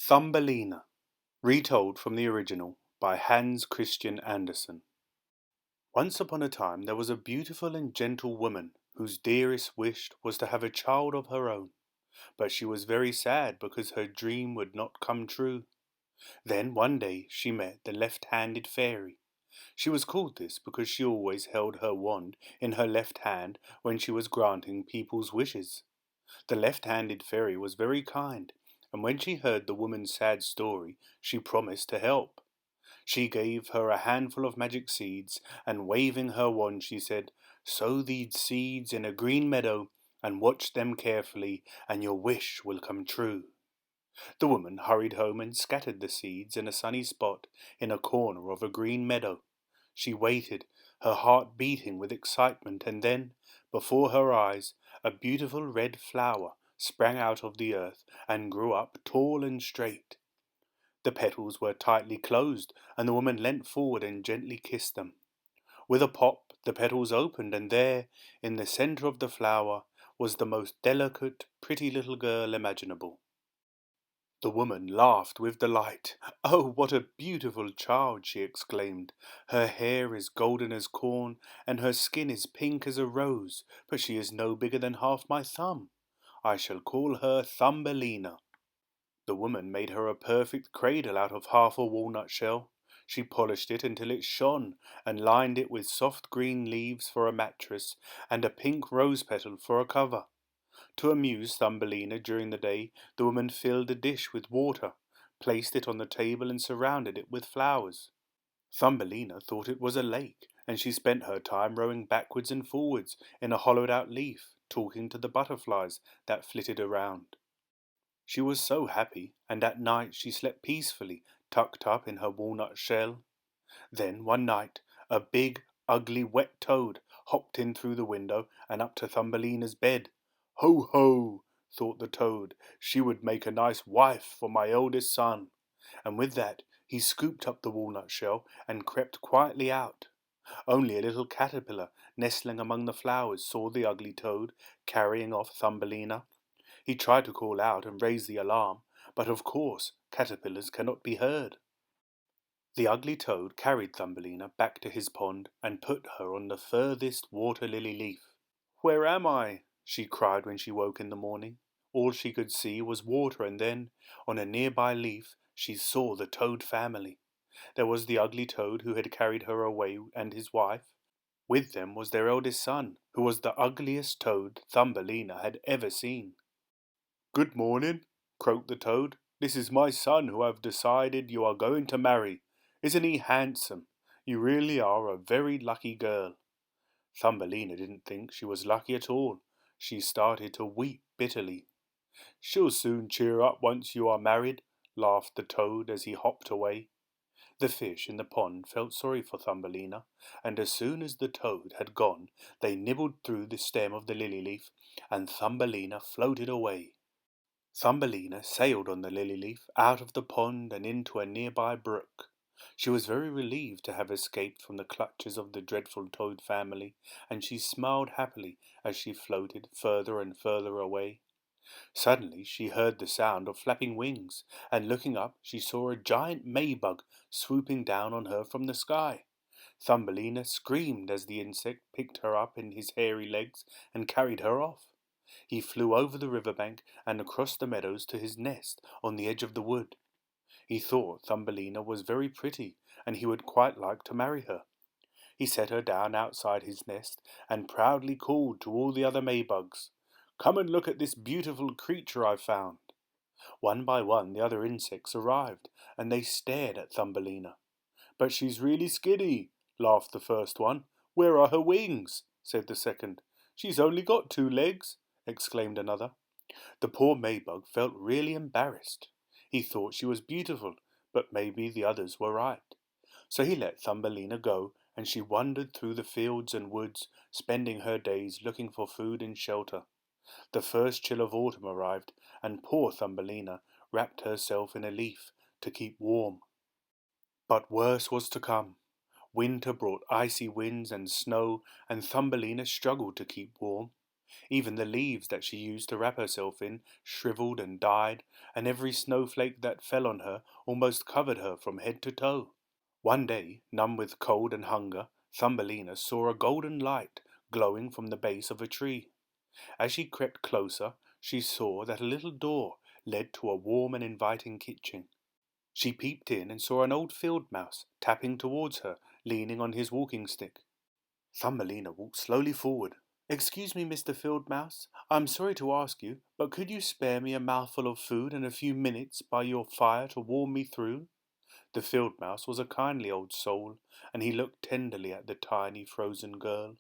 Thumbelina, retold from the original by Hans Christian Andersen. Once upon a time there was a beautiful and gentle woman whose dearest wish was to have a child of her own, but she was very sad because her dream would not come true. Then one day she met the left-handed fairy. She was called this because she always held her wand in her left hand when she was granting people's wishes. The left-handed fairy was very kind, and when she heard the woman's sad story, she promised to help. She gave her a handful of magic seeds, and waving her wand, she said, "Sow these seeds in a green meadow, and watch them carefully, and your wish will come true." The woman hurried home and scattered the seeds in a sunny spot in a corner of a green meadow. She waited, her heart beating with excitement, and then, before her eyes, a beautiful red flower sprang out of the earth and grew up tall and straight. The petals were tightly closed, and the woman leant forward and gently kissed them. With a pop, the petals opened, and there, in the centre of the flower, was the most delicate, pretty little girl imaginable. The woman laughed with delight. "Oh, what a beautiful child!" she exclaimed. "Her hair is golden as corn, and her skin is pink as a rose, but she is no bigger than half my thumb. I shall call her Thumbelina." The woman made her a perfect cradle out of half a walnut shell. She polished it until it shone, and lined it with soft green leaves for a mattress, and a pink rose petal for a cover. To amuse Thumbelina during the day, the woman filled a dish with water, placed it on the table, and surrounded it with flowers. Thumbelina thought it was a lake, and she spent her time rowing backwards and forwards in a hollowed-out leaf, talking to the butterflies that flitted around. She was so happy, and at night she slept peacefully, tucked up in her walnut shell. Then one night a big, ugly, wet toad hopped in through the window and up to Thumbelina's bed. "Ho, ho!" thought the toad, "she would make a nice wife for my eldest son." And with that he scooped up the walnut shell and crept quietly out. Only a little caterpillar nestling among the flowers saw the ugly toad carrying off Thumbelina. He tried to call out and raise the alarm, but of course caterpillars cannot be heard. The ugly toad carried Thumbelina back to his pond and put her on the furthest water-lily leaf. "Where am I?" she cried when she woke in the morning. All she could see was water, and then, on a nearby leaf, she saw the toad family. There was the ugly toad who had carried her away and his wife. With them was their eldest son, who was the ugliest toad Thumbelina had ever seen. "Good morning," croaked the toad. "This is my son who I have decided you are going to marry. Isn't he handsome? You really are a very lucky girl." Thumbelina didn't think she was lucky at all. She started to weep bitterly. "She'll soon cheer up once you are married," laughed the toad as he hopped away. The fish in the pond felt sorry for Thumbelina, and as soon as the toad had gone, they nibbled through the stem of the lily leaf, and Thumbelina floated away. Thumbelina sailed on the lily leaf out of the pond and into a nearby brook. She was very relieved to have escaped from the clutches of the dreadful toad family, and she smiled happily as she floated further and further away. Suddenly she heard the sound of flapping wings, and looking up she saw a giant Maybug swooping down on her from the sky. Thumbelina screamed as the insect picked her up in his hairy legs and carried her off. He flew over the riverbank and across the meadows to his nest on the edge of the wood. He thought Thumbelina was very pretty, and he would quite like to marry her. He set her down outside his nest and proudly called to all the other Maybugs, "Come and look at this beautiful creature I've found." One by one the other insects arrived, and they stared at Thumbelina. "But she's really skinny," laughed the first one. "Where are her wings?" said the second. "She's only got 2 legs," exclaimed another. The poor Maybug felt really embarrassed. He thought she was beautiful, but maybe the others were right. So he let Thumbelina go, and she wandered through the fields and woods, spending her days looking for food and shelter. The first chill of autumn arrived, and poor Thumbelina wrapped herself in a leaf to keep warm. But worse was to come. Winter brought icy winds and snow, and Thumbelina struggled to keep warm. Even the leaves that she used to wrap herself in shriveled and died, and every snowflake that fell on her almost covered her from head to toe. One day, numb with cold and hunger, Thumbelina saw a golden light glowing from the base of a tree. As she crept closer, she saw that a little door led to a warm and inviting kitchen. She peeped in and saw an old field mouse tapping towards her, leaning on his walking stick. Thumbelina walked slowly forward. "Excuse me, Mr. Field Mouse. I'm sorry to ask you, but could you spare me a mouthful of food and a few minutes by your fire to warm me through?" The field mouse was a kindly old soul, and he looked tenderly at the tiny frozen girl.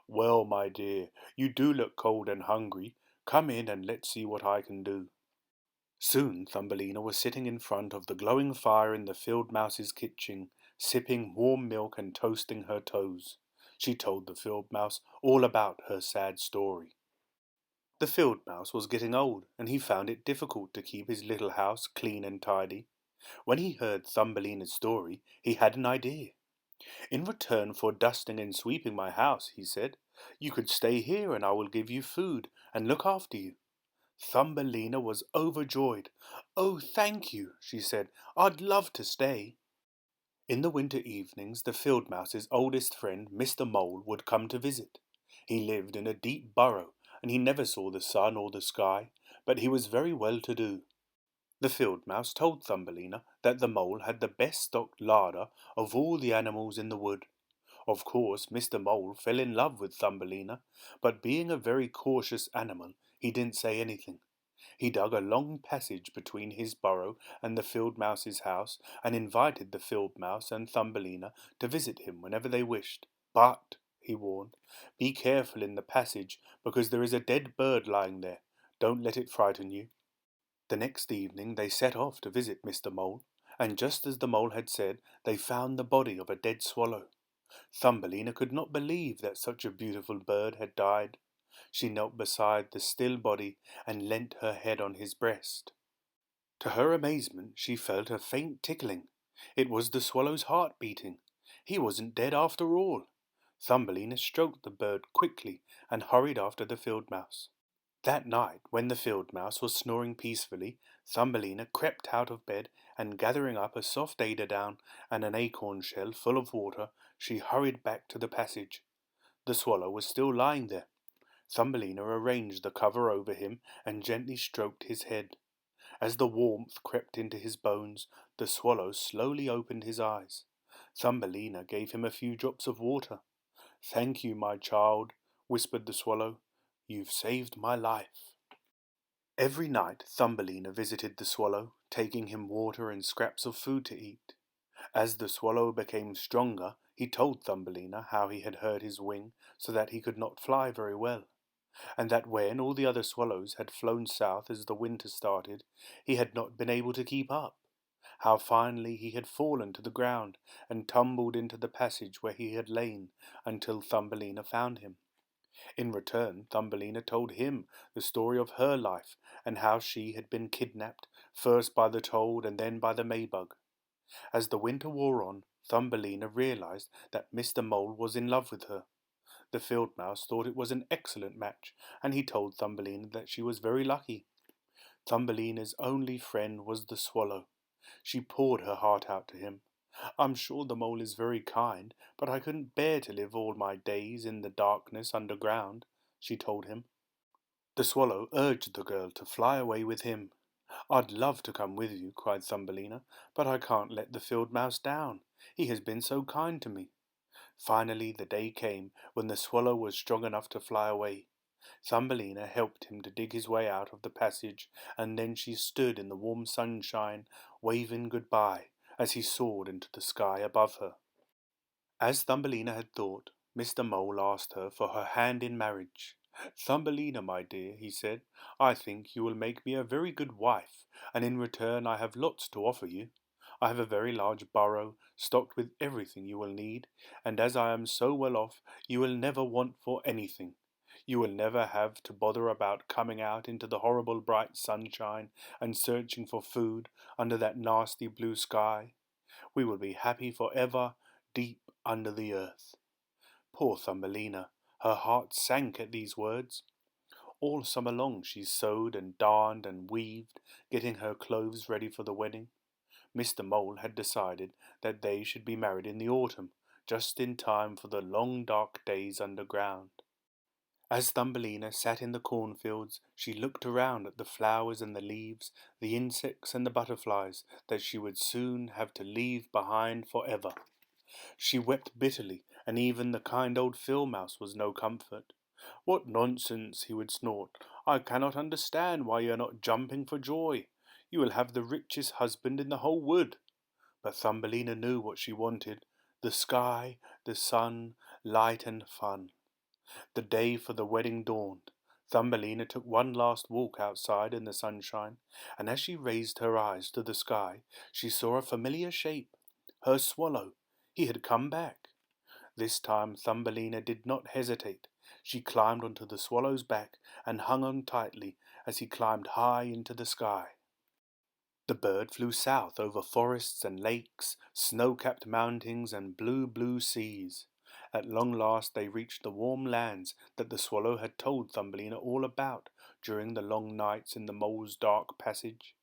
"Well, my dear, you do look cold and hungry. Come in and let's see what I can do." Soon Thumbelina was sitting in front of the glowing fire in the field mouse's kitchen, sipping warm milk and toasting her toes. She told the field mouse all about her sad story. The field mouse was getting old, and he found it difficult to keep his little house clean and tidy. When he heard Thumbelina's story, he had an idea. "In return for dusting and sweeping my house," he said, "you could stay here and I will give you food and look after you." Thumbelina was overjoyed. "Oh, thank you," she said. "I'd love to stay." In the winter evenings, the field mouse's oldest friend, Mr. Mole, would come to visit. He lived in a deep burrow, and he never saw the sun or the sky, but he was very well to do. The field mouse told Thumbelina that the mole had the best stocked larder of all the animals in the wood. Of course, Mr. Mole fell in love with Thumbelina, but being a very cautious animal, he didn't say anything. He dug a long passage between his burrow and the field mouse's house, and invited the field mouse and Thumbelina to visit him whenever they wished. "But," he warned, "be careful in the passage, because there is a dead bird lying there. Don't let it frighten you." The next evening they set off to visit Mr. Mole, and just as the mole had said, they found the body of a dead swallow. Thumbelina could not believe that such a beautiful bird had died. She knelt beside the still body and leant her head on his breast. To her amazement, she felt a faint tickling. It was the swallow's heart beating. He wasn't dead after all. Thumbelina stroked the bird quickly and hurried after the field mouse. That night, when the field mouse was snoring peacefully, Thumbelina crept out of bed, and gathering up a soft eiderdown and an acorn shell full of water, she hurried back to the passage. The swallow was still lying there. Thumbelina arranged the cover over him and gently stroked his head. As the warmth crept into his bones, the swallow slowly opened his eyes. Thumbelina gave him a few drops of water. "Thank you, my child," whispered the swallow. "You've saved my life." Every night Thumbelina visited the swallow, taking him water and scraps of food to eat. As the swallow became stronger, he told Thumbelina how he had hurt his wing so that he could not fly very well, and that when all the other swallows had flown south as the winter started, he had not been able to keep up. How finally he had fallen to the ground and tumbled into the passage where he had lain until Thumbelina found him. In return, Thumbelina told him the story of her life and how she had been kidnapped, first by the toad and then by the Maybug. As the winter wore on, Thumbelina realized that Mr. Mole was in love with her. The field mouse thought it was an excellent match, and he told Thumbelina that she was very lucky. Thumbelina's only friend was the swallow. She poured her heart out to him. "I'm sure the mole is very kind, but I couldn't bear to live all my days in the darkness underground," she told him. The swallow urged the girl to fly away with him. "I'd love to come with you," cried Thumbelina, "but I can't let the field mouse down. He has been so kind to me." Finally the day came when the swallow was strong enough to fly away. Thumbelina helped him to dig his way out of the passage, and then she stood in the warm sunshine, waving goodbye as he soared into the sky above her. As Thumbelina had thought, Mr. Mole asked her for her hand in marriage. "Thumbelina, my dear," he said, "I think you will make me a very good wife, and in return I have lots to offer you. I have a very large burrow, stocked with everything you will need, and as I am so well off, you will never want for anything. You will never have to bother about coming out into the horrible bright sunshine and searching for food under that nasty blue sky. We will be happy forever, deep under the earth." Poor Thumbelina! Her heart sank at these words. All summer long she sewed and darned and weaved, getting her clothes ready for the wedding. Mr. Mole had decided that they should be married in the autumn, just in time for the long dark days underground. As Thumbelina sat in the cornfields, she looked around at the flowers and the leaves, the insects and the butterflies that she would soon have to leave behind forever. She wept bitterly, and even the kind old field mouse was no comfort. "What nonsense!" he would snort. "I cannot understand why you are not jumping for joy. You will have the richest husband in the whole wood." But Thumbelina knew what she wanted: the sky, the sun, light and fun. The day for the wedding dawned. Thumbelina took one last walk outside in the sunshine, and as she raised her eyes to the sky, she saw a familiar shape. Her swallow. He had come back. This time Thumbelina did not hesitate. She climbed onto the swallow's back and hung on tightly as he climbed high into the sky. The bird flew south over forests and lakes, snow-capped mountains and blue, blue seas. At long last they reached the warm lands that the swallow had told Thumbelina all about during the long nights in the mole's dark passage.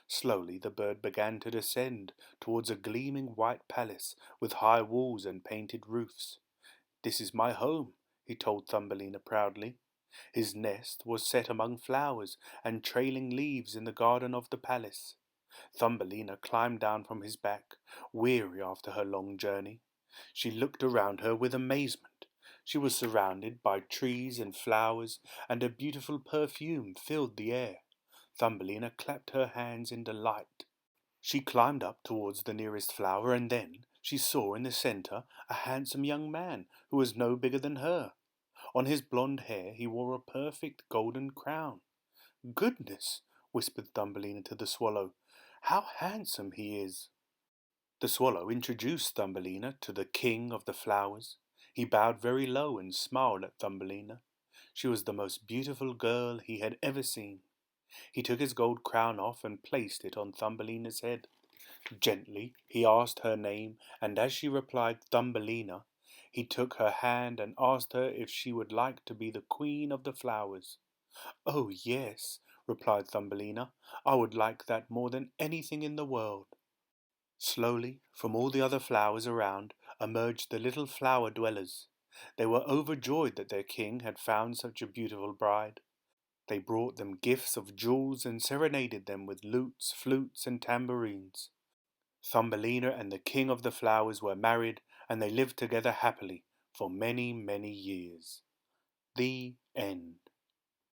Slowly the bird began to descend towards a gleaming white palace with high walls and painted roofs. "This is my home," he told Thumbelina proudly. His nest was set among flowers and trailing leaves in the garden of the palace. Thumbelina climbed down from his back, weary after her long journey. She looked around her with amazement. She was surrounded by trees and flowers, and a beautiful perfume filled the air. Thumbelina clapped her hands in delight. She climbed up towards the nearest flower, and then she saw in the centre a handsome young man who was no bigger than her. On his blonde hair he wore a perfect golden crown. "Goodness!" whispered Thumbelina to the swallow. "How handsome he is!" The swallow introduced Thumbelina to the king of the flowers. He bowed very low and smiled at Thumbelina. She was the most beautiful girl he had ever seen. He took his gold crown off and placed it on Thumbelina's head. Gently he asked her name, and as she replied Thumbelina, he took her hand and asked her if she would like to be the queen of the flowers. "Oh, yes," replied Thumbelina. "I would like that more than anything in the world." Slowly, from all the other flowers around, emerged the little flower dwellers. They were overjoyed that their king had found such a beautiful bride. They brought them gifts of jewels and serenaded them with lutes, flutes, and tambourines. Thumbelina and the king of the flowers were married, and they lived together happily for many, many years. The end.